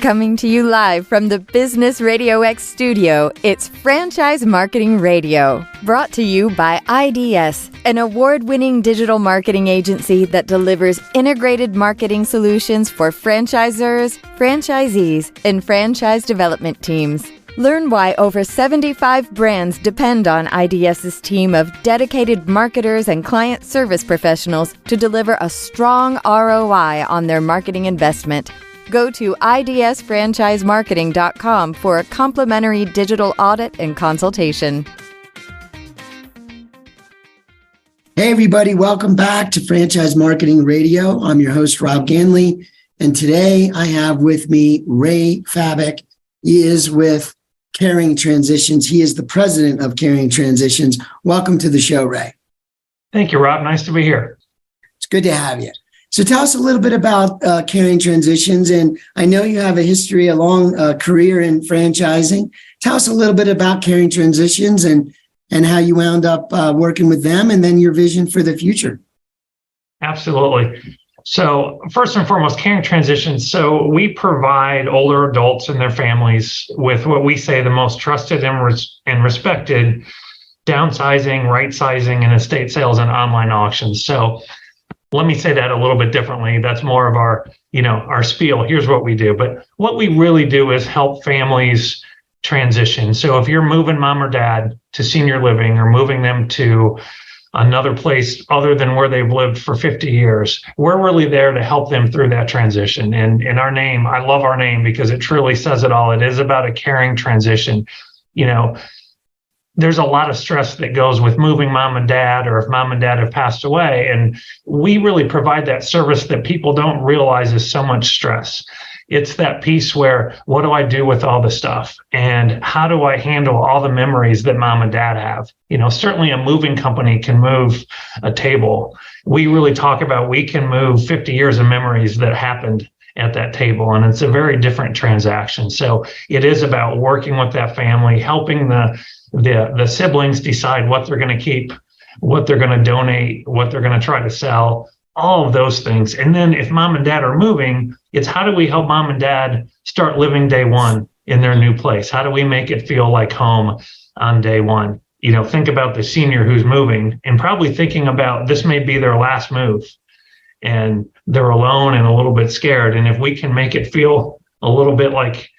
Coming to you live from the Business RadioX studio, it's Franchise Marketing Radio, brought to you by IDS, an award-winning digital marketing agency that delivers integrated marketing solutions for franchisors, franchisees, and franchise development teams. Learn why over 75 brands depend on IDS's team of dedicated marketers and client service professionals to deliver a strong ROI on their marketing investment. Go to idsfranchisemarketing.com for a complimentary digital audit and consultation. Hey, everybody. Welcome back to Franchise Marketing Radio. I'm your host, Rob Ganley. And today I have with me Ray Fabik. He is with Caring Transitions. He is the president of Caring Transitions. Welcome to the show, Ray. Thank you, Rob. Nice to be here. It's good to have you. So tell us a little bit about Caring Transitions. And I know you have a history, a long career in franchising. Tell us a little bit about Caring Transitions and how you wound up working with them and then your vision for the future. Absolutely. So first and foremost, Caring Transitions. So we provide older adults and their families with what we say the most trusted and respected downsizing, right-sizing, and estate sales and online auctions. So let me say that a little bit differently. That's more of our spiel. Here's what we do. But what we really do is help families transition. So if you're moving mom or dad to senior living or moving them to another place other than where they've lived for 50 years, we're really there to help them through that transition. And in our name, I love our name because it truly says it all. It is about a caring transition. There's a lot of stress that goes with moving mom and dad, or if mom and dad have passed away. And we really provide that service that people don't realize is so much stress. It's that piece where, what do I do with all the stuff? And how do I handle all the memories that mom and dad have? Certainly a moving company can move a table. We really talk about, we can move 50 years of memories that happened at that table. And it's a very different transaction. So it is about working with that family, helping the siblings decide what they're going to keep, what they're going to donate, what they're going to try to sell, all of those things. And then if mom and dad are moving, it's how do we help mom and dad start living day one in their new place? How do we make it feel like home on day one? Think about the senior who's moving and probably thinking about this may be their last move and they're alone and a little bit scared. And if we can make it feel a little bit like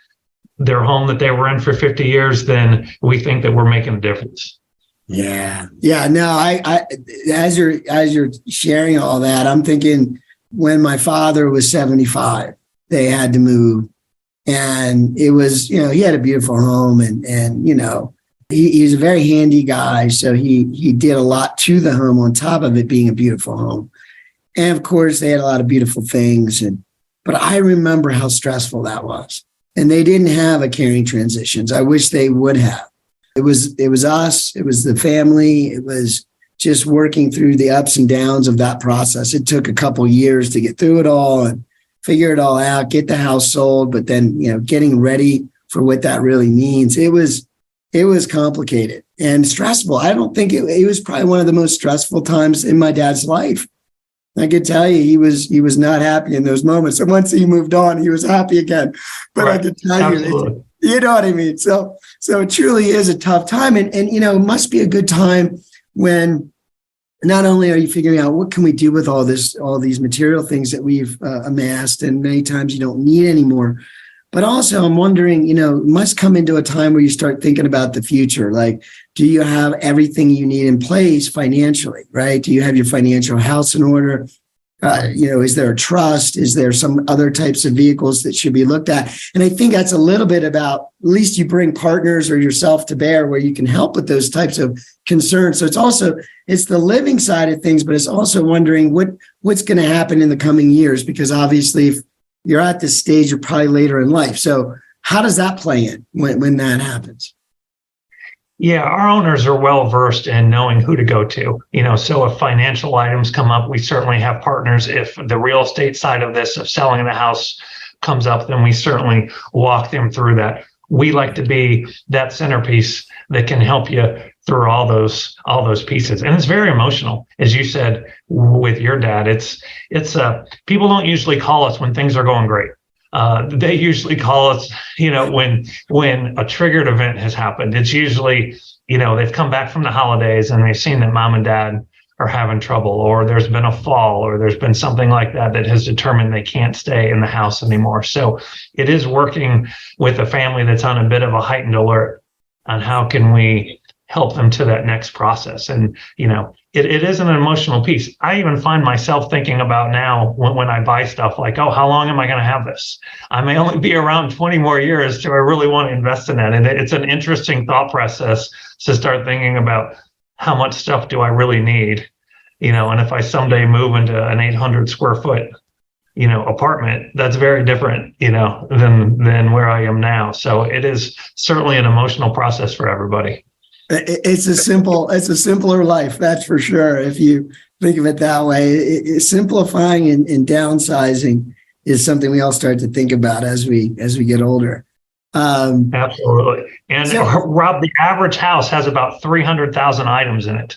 their home that they were in for 50 years, then we think that we're making a difference. Yeah. No, I as you're sharing all that, I'm thinking when my father was 75, they had to move, and it was, he had a beautiful home, and he's a very handy guy, so he did a lot to the home on top of it being a beautiful home, and of course they had a lot of beautiful things, but I remember how stressful that was, and they didn't have a Caring Transitions. I wish they would have. It was us, it was the family, it was just working through the ups and downs of that process. It took a couple years to get through it all and figure it all out, get the house sold, but then, getting ready for what that really means. It was complicated and stressful. I don't think it was probably one of the most stressful times in my dad's life. I could tell you he was not happy in those moments. And once he moved on, he was happy again. But right. I could tell you, you know what I mean? So it truly is a tough time. And it must be a good time when not only are you figuring out what can we do with all these material things that we've amassed, and many times you don't need anymore, but also I'm wondering, it must come into a time where you start thinking about the future. Like, do you have everything you need in place financially, right? Do you have your financial house in order? Is there a trust? Is there some other types of vehicles that should be looked at? And I think that's a little bit about, at least you bring partners or yourself to bear where you can help with those types of concerns. So it's the living side of things, but it's also wondering what's going to happen in the coming years, because obviously if you're at this stage, you're probably later in life. So how does that play in when that happens? Yeah, our owners are well versed in knowing who to go to. So if financial items come up, we certainly have partners. If the real estate side of this, of selling the house comes up, then we certainly walk them through that. We like to be that centerpiece that can help you through all those pieces. And it's very emotional. As you said with your dad, it's people don't usually call us when things are going great. They usually call us, when a triggered event has happened. It's usually, they've come back from the holidays and they've seen that mom and dad are having trouble, or there's been a fall, or there's been something like that that has determined they can't stay in the house anymore. So it is working with a family that's on a bit of a heightened alert on how can we help them to that next process. And, it is an emotional piece. I even find myself thinking about now when I buy stuff like, oh, how long am I going to have this? I may only be around 20 more years. Do I really want to invest in that? And it's an interesting thought process to start thinking about how much stuff do I really need? And if I someday move into an 800 square foot, apartment, that's very different, than where I am now. So it is certainly an emotional process for everybody. It's a simpler life, that's for sure. If you think of it that way, simplifying and downsizing is something we all start to think about as we get older. Absolutely. And Rob, the average house has about 300,000 items in it.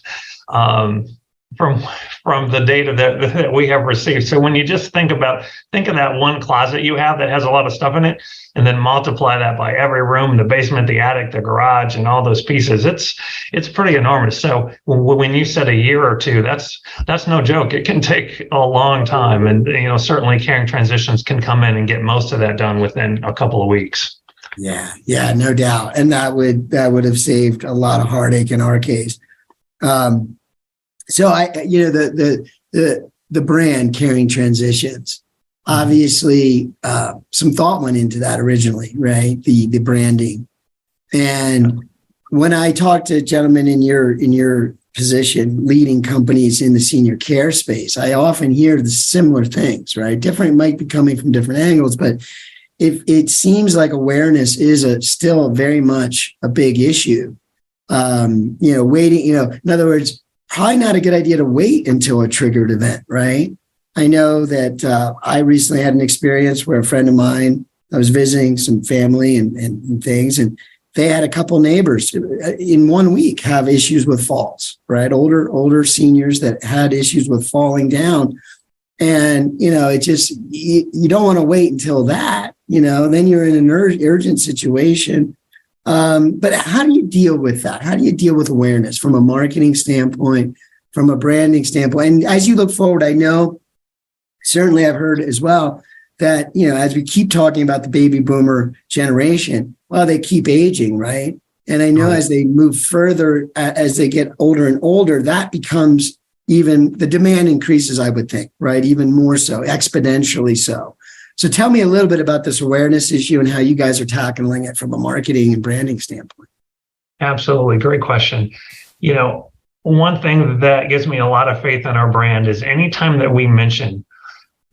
From the data that we have received. So when you just think of that one closet you have that has a lot of stuff in it, and then multiply that by every room, the basement, the attic, the garage, and all those pieces, it's pretty enormous. So when you said a year or two, that's no joke. It can take a long time, and certainly Caring Transitions can come in and get most of that done within a couple of weeks. Yeah, no doubt, and that would have saved a lot of heartache in our case. So the brand Caring Transitions, obviously some thought went into that originally, right? The branding. And when I talk to gentlemen in your position, leading companies in the senior care space, I often hear the similar things, right? Different might be coming from different angles, but it seems like awareness is still very much a big issue. Waiting, in other words, probably not a good idea to wait until a triggered event, right? I know that I recently had an experience where a friend of mine, I was visiting some family and things, and they had a couple neighbors in 1 week have issues with falls, right? Older seniors that had issues with falling down. And, it just, you don't want to wait until that, then you're in an urgent situation. But how do you deal with that? How do you deal with awareness from a marketing standpoint, from a branding standpoint? And as you look forward, I know, certainly I've heard as well that, as we keep talking about the baby boomer generation, well, they keep aging, right? And I know as they move further, as they get older and older, that becomes even, the demand increases, I would think, right? Even more so, exponentially so. So tell me a little bit about this awareness issue and how you guys are tackling it from a marketing and branding standpoint. Absolutely. Great question. One thing that gives me a lot of faith in our brand is anytime that we mention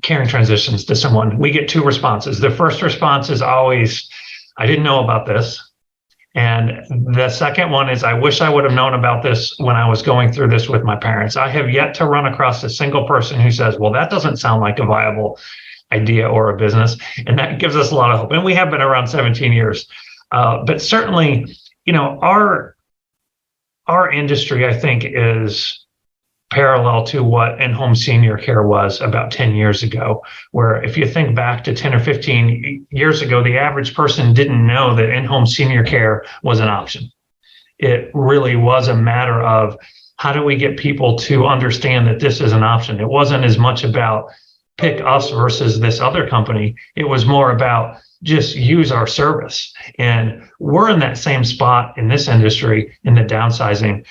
Caring Transitions to someone, we get two responses. The first response is always, I didn't know about this. And the second one is, I wish I would have known about this when I was going through this with my parents. I have yet to run across a single person who says, well, that doesn't sound like a viable idea or a business. And that gives us a lot of hope. And we have been around 17 years. But certainly, our industry, I think, is parallel to what in-home senior care was about 10 years ago, where if you think back to 10 or 15 years ago, the average person didn't know that in-home senior care was an option. It really was a matter of, how do we get people to understand that this is an option? It wasn't as much about pick us versus this other company. It was more about just use our service. And we're in that same spot in this industry, in the downsizing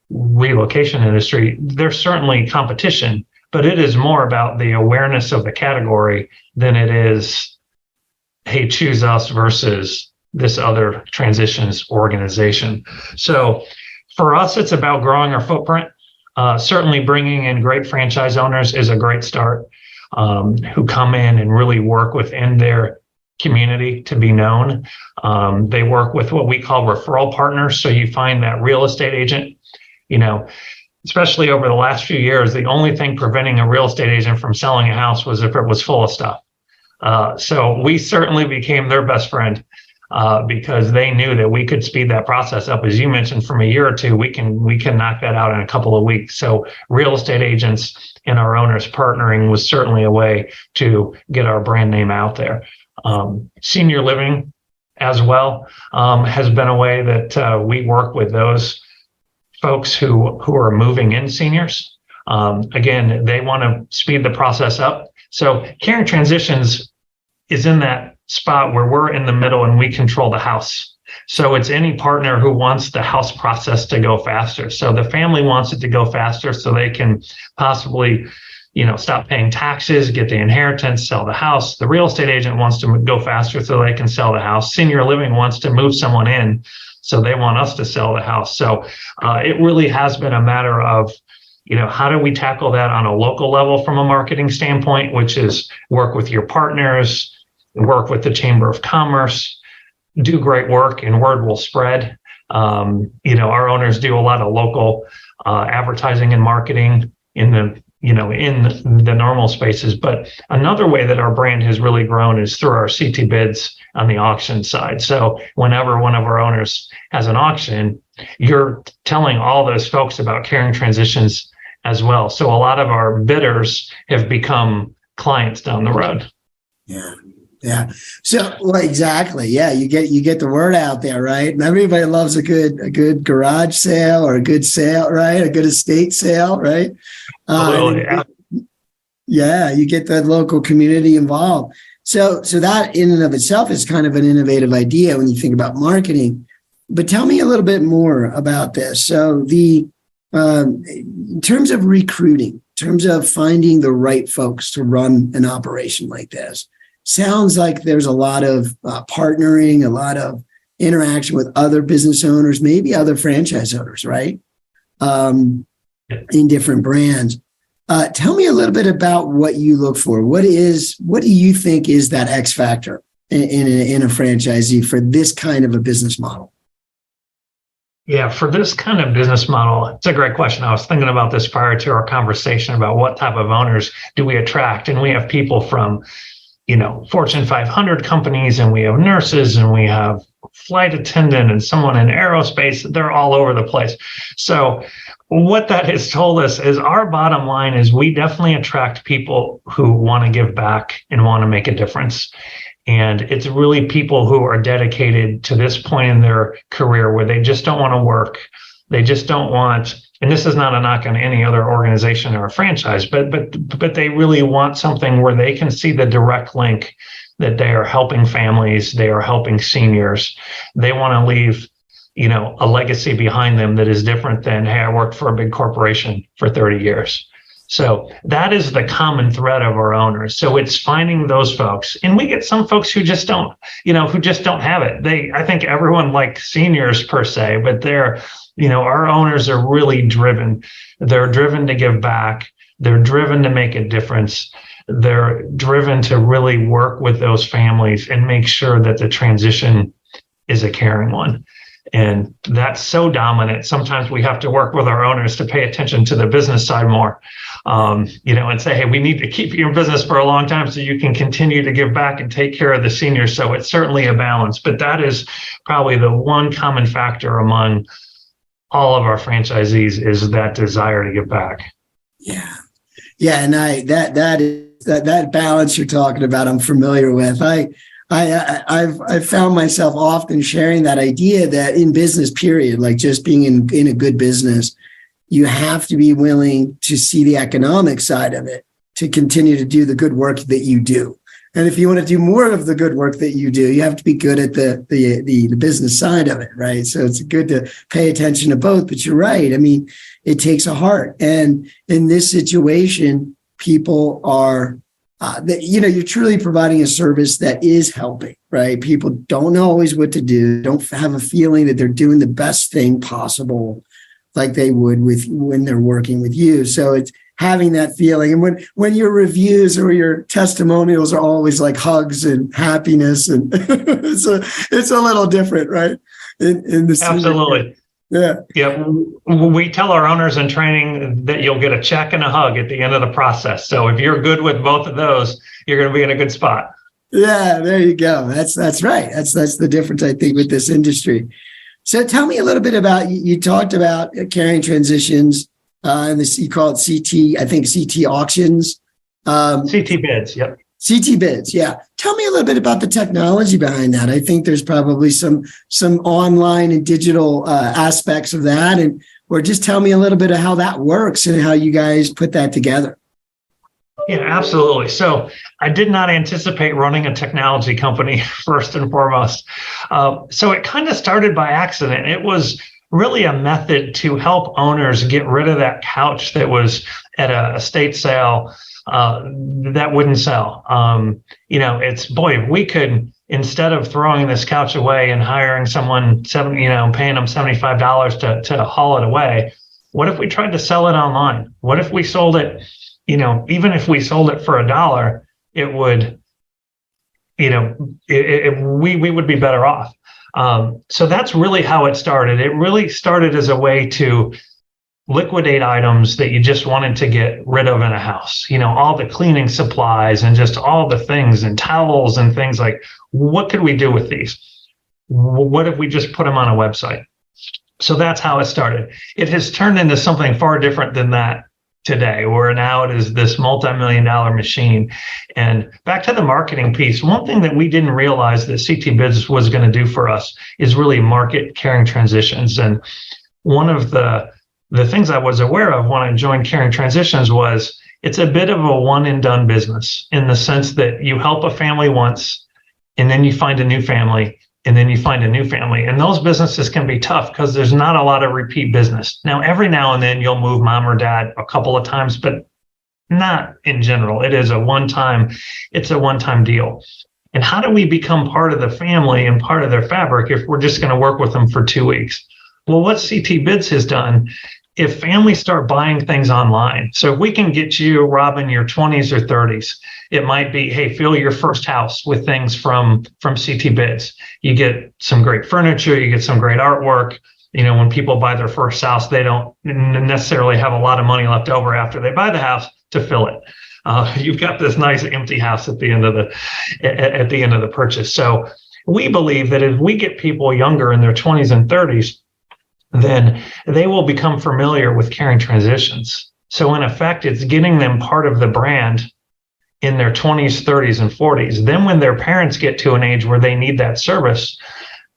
relocation industry. There's certainly competition, but it is more about the awareness of the category than it is, hey, choose us versus this other transitions organization. So for us, it's about growing our footprint. Certainly bringing in great franchise owners is a great start, who come in and really work within their community to be known. They work with what we call referral partners. So you find that real estate agent, especially over the last few years, the only thing preventing a real estate agent from selling a house was if it was full of stuff. So we certainly became their best friend. Because they knew that we could speed that process up. As you mentioned, from a year or two, we can knock that out in a couple of weeks. So real estate agents and our owners partnering was certainly a way to get our brand name out there. Senior living as well has been a way that we work with those folks who are moving in seniors. Again, they want to speed the process up. So Caring Transitions is in that spot where we're in the middle and we control the house. So it's any partner who wants the house process to go faster. So the family wants it to go faster so they can possibly, stop paying taxes, get the inheritance, sell the house. The real estate agent wants to go faster so they can sell the house. Senior living wants to move someone in, so they want us to sell the house. So it really has been a matter of, how do we tackle that on a local level from a marketing standpoint, which is work with your partners, work with the Chamber of Commerce, do great work, and word will spread. Our owners do a lot of local advertising and marketing in the normal spaces. But another way that our brand has really grown is through our CT bids on the auction side. So whenever one of our owners has an auction, you're telling all those folks about Caring Transitions as well. So a lot of our bidders have become clients down the road. Yeah. So, well, exactly. Yeah. You get the word out there, right? And everybody loves a good garage sale or a good sale, right? A good estate sale, right? Yeah. You get the local community involved. So that in and of itself is kind of an innovative idea when you think about marketing. But tell me a little bit more about this. So in terms of recruiting, in terms of finding the right folks to run an operation like this, sounds like there's a lot of partnering, a lot of interaction with other business owners, maybe other franchise owners, right? In different brands. Tell me a little bit about what you look for. What do you think is that X factor in a franchisee for this kind of a business model? Yeah, for this kind of business model, it's a great question. I was thinking about this prior to our conversation about what type of owners do we attract. And we have people from Fortune 500 companies, and we have nurses, and we have flight attendant and someone in aerospace. They're all over the place. So what that has told us is our bottom line is we definitely attract people who want to give back and want to make a difference. And it's really people who are dedicated to this point in their career where they just don't want to work. They just don't want, and this is not a knock on any other organization or a franchise, but they really want something where they can see the direct link that they are helping families, they are helping seniors. They want to leave, a legacy behind them that is different than, hey, I worked for a big corporation for 30 years. So that is the common thread of our owners. So it's finding those folks, and we get some folks who just don't have it. I think everyone likes seniors per se, but our owners are really driven. They're driven to give back. They're driven to make a difference. They're driven to really work with those families and make sure that the transition is a caring one. And that's so dominant. Sometimes we have to work with our owners to pay attention to the business side more, and say, hey, we need to keep you in business for a long time so you can continue to give back and take care of the seniors. So it's certainly a balance, but that is probably the one common factor among all of our franchisees is that desire to give back. Yeah. And that balance you're talking about, I'm familiar with. I've found myself often sharing that idea that in business, period, like just being in a good business, you have to be willing to see the economic side of it to continue to do the good work that you do. And if you want to do more of the good work that you do, you have to be good at the business side of it, right? So it's good to pay attention to both. But you're right. I mean, it takes a heart. And in this situation, people are you're truly providing a service that is helping, right? People don't know always what to do, don't have a feeling that they're doing the best thing possible like they would when they're working with you. So it's having that feeling. And when your reviews or your testimonials are always like hugs and happiness, and it's a little different, right? In the Absolutely. Yeah. We tell our owners in training that you'll get a check and a hug at the end of the process. So if you're good with both of those, you're going to be in a good spot. Yeah, there you go. That's right. That's the difference, I think, with this industry. So tell me a little bit about, you talked about Caring Transitions. and you call it CT, I think CT auctions. CT bids, yep. CT bids, yeah. Tell me a little bit about the technology behind that. I think there's probably some online and digital aspects of that, or just tell me a little bit of how that works and how you guys put that together. Yeah, absolutely. So I did not anticipate running a technology company first and foremost. So it kind of started by accident. It was really a method to help owners get rid of that couch that was at a estate sale that wouldn't sell. If we could, instead of throwing this couch away and hiring someone, paying them $75 to haul it away, what if we tried to sell it online? What if we sold it, even if we sold it for $1, it would, we would be better off. So that's really how it started. It really started as a way to liquidate items that you just wanted to get rid of in a house, all the cleaning supplies and just all the things and towels and things like, what could we do with these? What if we just put them on a website? So that's how it started. It has turned into something far different than that today, where now it is this multi-million-dollar machine. And back to the marketing piece, one thing that we didn't realize that CT Bids was going to do for us is really market Caring Transitions. And one of the things I was aware of when I joined Caring Transitions was it's a bit of a one and done business, in the sense that you help a family once, and then you find a new family, and then you find a new family. And those businesses can be tough because there's not a lot of repeat business. Now, every now and then you'll move mom or dad a couple of times, but not in general. It's a one-time deal. And how do we become part of the family and part of their fabric if we're just going to work with them for 2 weeks? Well, what CT Bids has done, if families start buying things online, so if we can get you, Rob, in your 20s or 30s, it might be, hey, fill your first house with things from CT Bids. You get some great furniture, you get some great artwork. When people buy their first house, they don't necessarily have a lot of money left over after they buy the house to fill it. You've got this nice empty house at the end of the purchase. So we believe that if we get people younger in their 20s and 30s, then they will become familiar with Caring Transitions. So in effect, it's getting them part of the brand in their 20s, 30s, and 40s. Then when their parents get to an age where they need that service,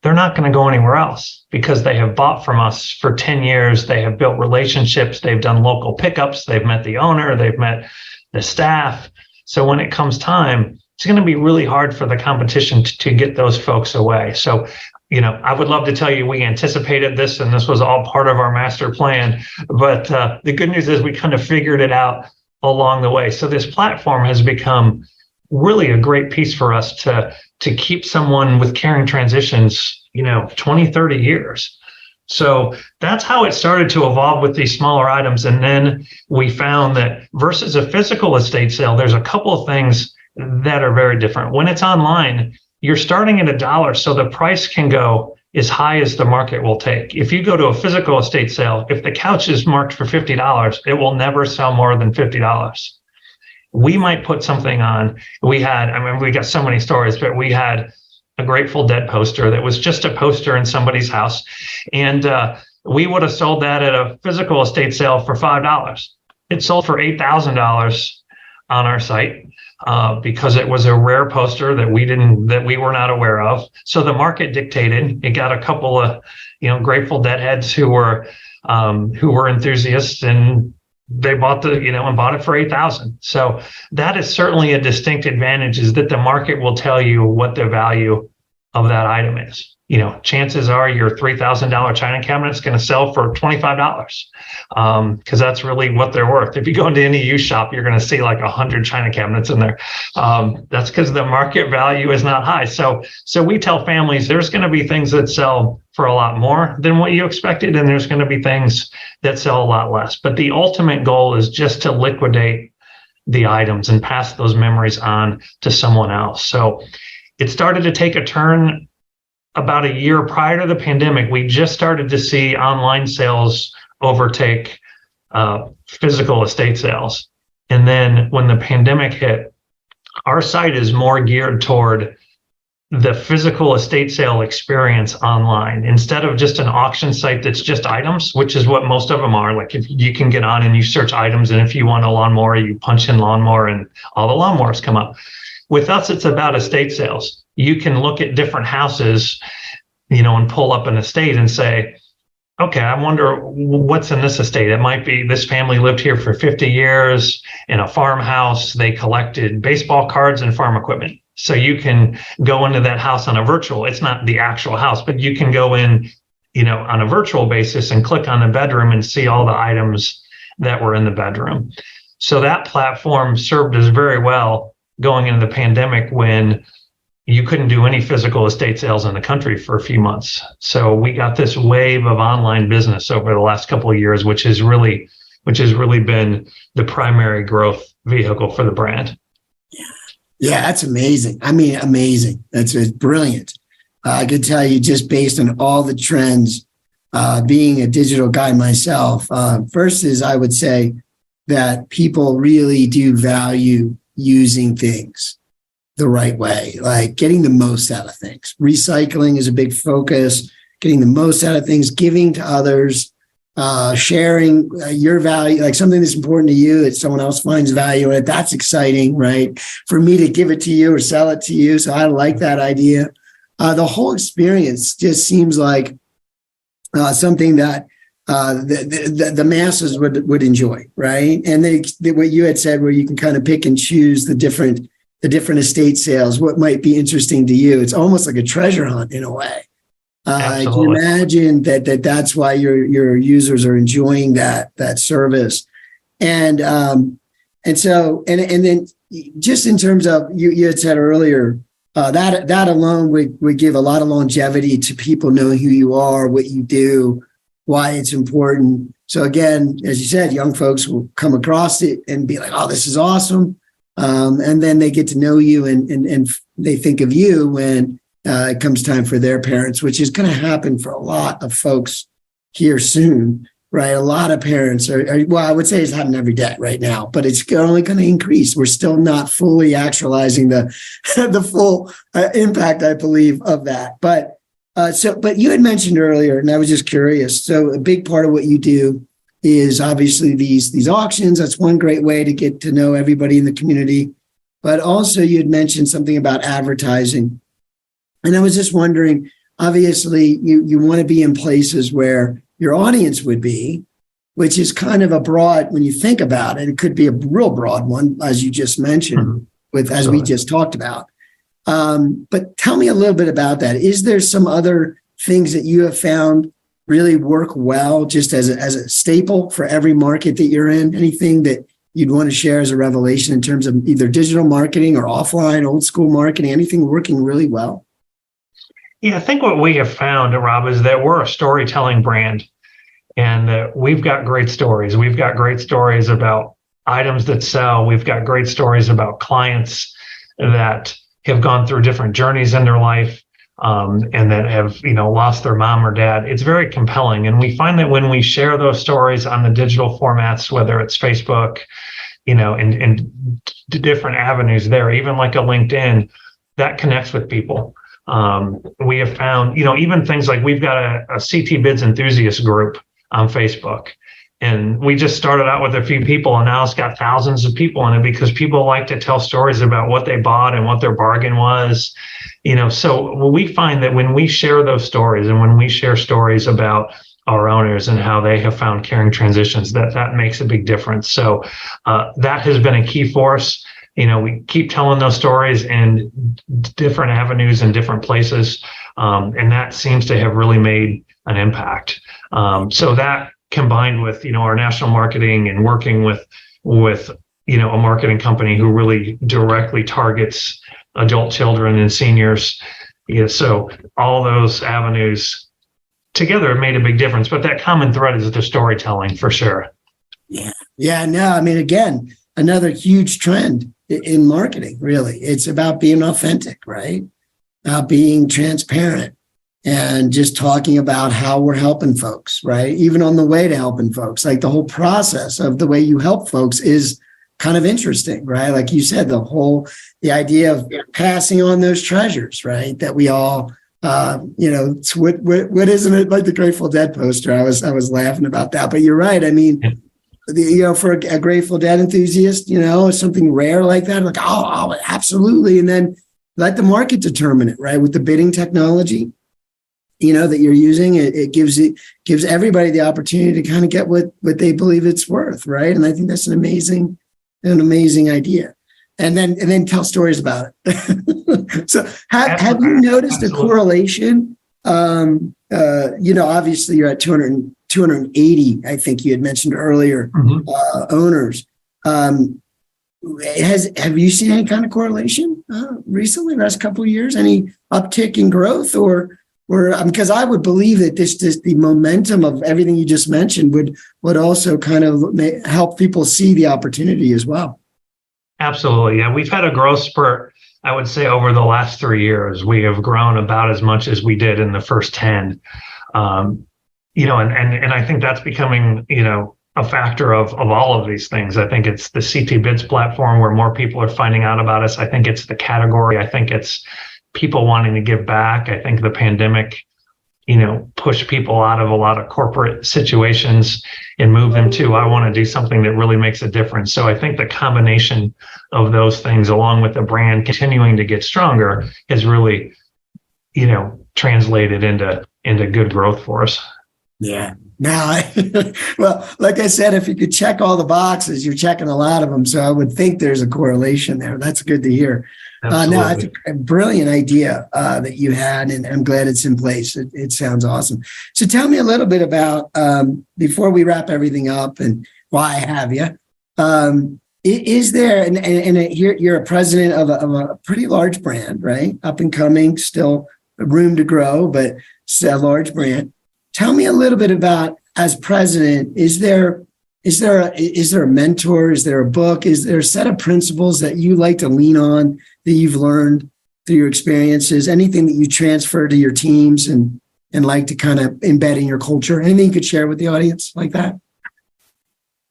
they're not going to go anywhere else, because they have bought from us for 10 years. They have built relationships. They've done local pickups. They've met the owner. They've met the staff. So when it comes time, it's going to be really hard for the competition to get those folks away. So I would love to tell you we anticipated this and this was all part of our master plan. But the good news is we kind of figured it out along the way. So this platform has become really a great piece for us to keep someone with Caring Transitions, 20, 30 years. So that's how it started to evolve with these smaller items. And then we found that versus a physical estate sale, there's a couple of things that are very different. When it's online, you're starting at $1, so the price can go as high as the market will take. If you go to a physical estate sale, if the couch is marked for $50, it will never sell more than $50. We might put something on. We got so many stories, but we had a Grateful Dead poster that was just a poster in somebody's house. And we would have sold that at a physical estate sale for $5. It sold for $8,000 on our site. Because it was a rare poster that we were not aware of. So the market dictated. It got a couple of, Grateful Dead heads who were enthusiasts, and they bought bought it for $8,000. So that is certainly a distinct advantage, is that the market will tell you what the value of that item is. Chances are your $3,000 china cabinet is going to sell for $25, because that's really what they're worth. If you go into any used shop, you're going to see like 100 china cabinets in there. That's because the market value is not high. So we tell families there's going to be things that sell for a lot more than what you expected, and there's going to be things that sell a lot less. But the ultimate goal is just to liquidate the items and pass those memories on to someone else. So it started to take a turn about a year prior to the pandemic. We just started to see online sales overtake physical estate sales. And then when the pandemic hit, our site is more geared toward the physical estate sale experience online instead of just an auction site that's just items, which is what most of them are. Like if you can get on and you search items, and if you want a lawnmower, you punch in lawnmower and all the lawnmowers come up. With us, it's about estate sales. You can look at different houses, and pull up an estate and say, okay, I wonder what's in this estate. It might be this family lived here for 50 years in a farmhouse. They collected baseball cards and farm equipment. So you can go into that house on a virtual, it's not the actual house, but you can go in, on a virtual basis and click on the bedroom and see all the items that were in the bedroom. So that platform served us very well going into the pandemic when you couldn't do any physical estate sales in the country for a few months. So we got this wave of online business over the last couple of years, which has really been the primary growth vehicle for the brand. Yeah, that's amazing. I mean, amazing. It's brilliant. I could tell you just based on all the trends, being a digital guy myself, first is I would say that people really do value using things the right way, like getting the most out of things. Recycling is a big focus, getting the most out of things, giving to others, sharing your value, like something that's important to you that someone else finds value in it. That's exciting, right? For me to give it to you or sell it to you. So I like that idea. The whole experience just seems like something that the masses would enjoy, right? And what you had said, where you can kind of pick and choose the different estate sales, what might be interesting to you. It's almost like a treasure hunt in a way. I can imagine that's why your users are enjoying that service. And then just in terms of, you had said earlier, that alone would give a lot of longevity to people knowing who you are, what you do, why it's important. So again, as you said, young folks will come across it and be like, oh, this is awesome. And then they get to know you and they think of you when it comes time for their parents, which is going to happen for a lot of folks here soon, right? A lot of parents well, I would say it's happening every day right now, but it's only going to increase. We're still not fully actualizing the full impact, I believe, of that. But you had mentioned earlier, and I was just curious. So a big part of what you do is obviously these auctions. That's one great way to get to know everybody in the community. But also you had mentioned something about advertising. And I was just wondering, obviously you want to be in places where your audience would be, which is kind of a broad, when you think about it, it could be a real broad one, as you just mentioned, as we just talked about. But tell me a little bit about that. Is there some other things that you have found really work well just as a staple for every market that you're in? Anything that you'd want to share as a revelation in terms of either digital marketing or offline, old school marketing, anything working really well? Yeah, I think what we have found, Rob, is that we're a storytelling brand, and we've got great stories. We've got great stories about items that sell. We've got great stories about clients that have gone through different journeys in their life, and that have, lost their mom or dad. It's very compelling. And we find that when we share those stories on the digital formats, whether it's Facebook, and different avenues there, even like a LinkedIn, that connects with people. We have found, even things like we've got a CT Bids enthusiast group on Facebook, and we just started out with a few people, and now it's got thousands of people in it because people like to tell stories about what they bought and what their bargain was, so we find that when we share those stories and when we share stories about our owners and how they have found caring transitions, that makes a big difference. So that has been a key for us. We keep telling those stories in different avenues and different places, and that seems to have really made an impact. So that combined with, our national marketing and working with a marketing company who really directly targets adult children and seniors. So all those avenues together have made a big difference, but that common thread is the storytelling for sure. Yeah. No, I mean, again, another huge trend in marketing, really. It's about being authentic, right? Being transparent and just talking about how we're helping folks, right? Even on the way to helping folks, like the whole process of the way you help folks is kind of interesting, right? Like you said, the idea of passing on those treasures, right? That we all, it's what isn't it, like the Grateful Dead poster? I was laughing about that, but you're right. I mean, for a Grateful Dead enthusiast, something rare like that, like, oh, absolutely. And then let the market determine it, right? With the bidding technology, that you're using, it gives everybody the opportunity to kind of get what they believe it's worth, right? And I think that's an amazing idea. And then tell stories about it. So have you noticed a correlation? Obviously you're at 280, I think you had mentioned earlier, owners. Have you seen any kind of correlation recently, last couple of years? Any uptick in growth or because I would believe that just the momentum of everything you just mentioned would also kind of help people see the opportunity as well. Absolutely. Yeah, we've had a growth spurt, I would say, over the last 3 years. We have grown about as much as we did in the first 10. And I think that's becoming, a factor of all of these things. I think it's the CT Bids platform where more people are finding out about us. I think it's the category. I think it's people wanting to give back. I think the pandemic, pushed people out of a lot of corporate situations and move them to, I want to do something that really makes a difference. So I think the combination of those things, along with the brand continuing to get stronger, has really, translated into good growth for us. Yeah. Now, well, like I said, if you could check all the boxes, you're checking a lot of them. So I would think there's a correlation there. That's good to hear. No, that's a brilliant idea that you had, and I'm glad it's in place. It sounds awesome. So tell me a little bit about, before we wrap everything up and why I have you, is there, and you're a president of a pretty large brand, right? Up and coming, still room to grow, but still a large brand. Tell me a little bit about, as president, is there a mentor? Is there a book? Is there a set of principles that you like to lean on that you've learned through your experiences? Anything that you transfer to your teams and like to kind of embed in your culture? Anything you could share with the audience like that?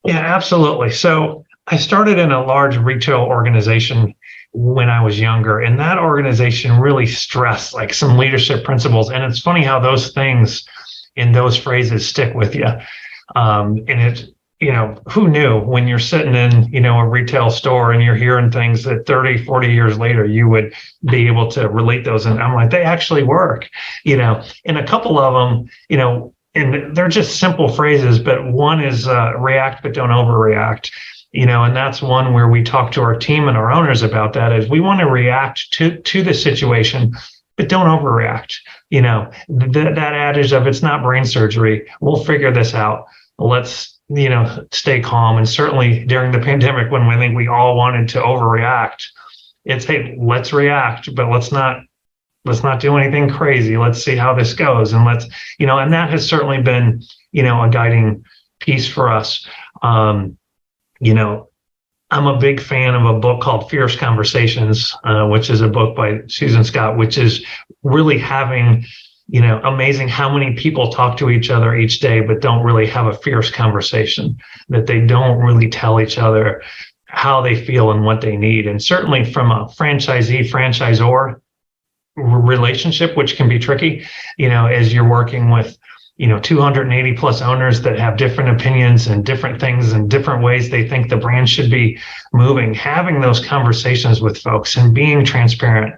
Yeah, absolutely. So I started in a large retail organization when I was younger, and that organization really stressed like some leadership principles. And it's funny how those things in those phrases stick with you. And it, who knew when you're sitting in, a retail store and you're hearing things that 30, 40 years later, you would be able to relate those. And I'm like, they actually work, and a couple of them, and they're just simple phrases, but one is react, but don't overreact. And that's one where we talk to our team and our owners about that, is we want to react to the situation, but don't overreact. That adage of it's not brain surgery, we'll figure this out. Let's, stay calm. And certainly during the pandemic, when I think we all wanted to overreact, it's, hey, let's react, but let's not do anything crazy. Let's see how this goes. And let's, and that has certainly been, a guiding piece for us. I'm a big fan of a book called Fierce Conversations, which is a book by Susan Scott, which is really having, amazing how many people talk to each other each day, but don't really have a fierce conversation, that they don't really tell each other how they feel and what they need. And certainly from a franchisor relationship, which can be tricky, as you're working with 280 plus owners that have different opinions and different things and different ways they think the brand should be moving, having those conversations with folks and being transparent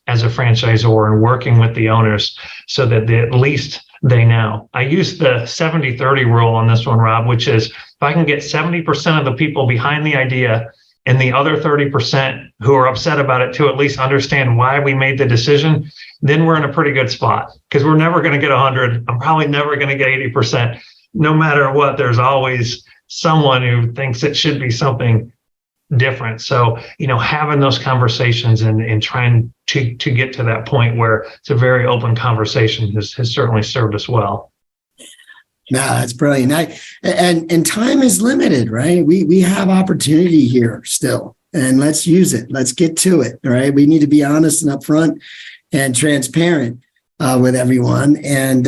as a franchisor and working with the owners so that at least they know. I use the 70-30 rule on this one, Rob, which is if I can get 70% of the people behind the idea and the other 30% who are upset about it to at least understand why we made the decision, then we're in a pretty good spot, because we're never going to get 100. I'm probably never going to get 80%. No matter what, there's always someone who thinks it should be something different. So, having those conversations and trying to get to that point where it's a very open conversation has certainly served us well. No, that's brilliant. And time is limited, right? We have opportunity here still, and let's use it. Let's get to it, right? We need to be honest and upfront and transparent with everyone. And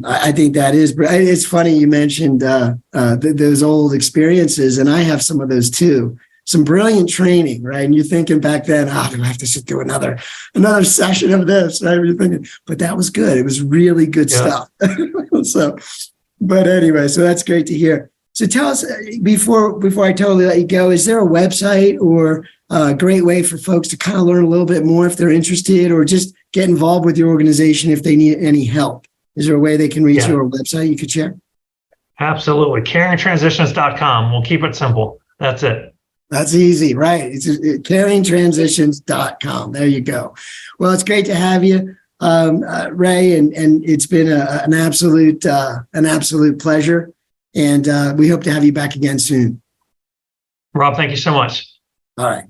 I think that is, it's funny you mentioned those old experiences, and I have some of those too. some brilliant training, right? And you're thinking back then, do I have to sit through another session of this, right? You're thinking, but that was good. It was really good stuff. So, but anyway, so that's great to hear. So tell us, before I totally let you go, is there a website or a great way for folks to kind of learn a little bit more if they're interested, or just get involved with your organization if they need any help? Is there a way they can reach your website you could share? Absolutely. caringtransitions.com. We'll keep it simple. That's it. That's easy, right? It's caringtransitions.com. There you go. Well, it's great to have you, Ray, and it's been an absolute pleasure. And we hope to have you back again soon. Rob, thank you so much. All right.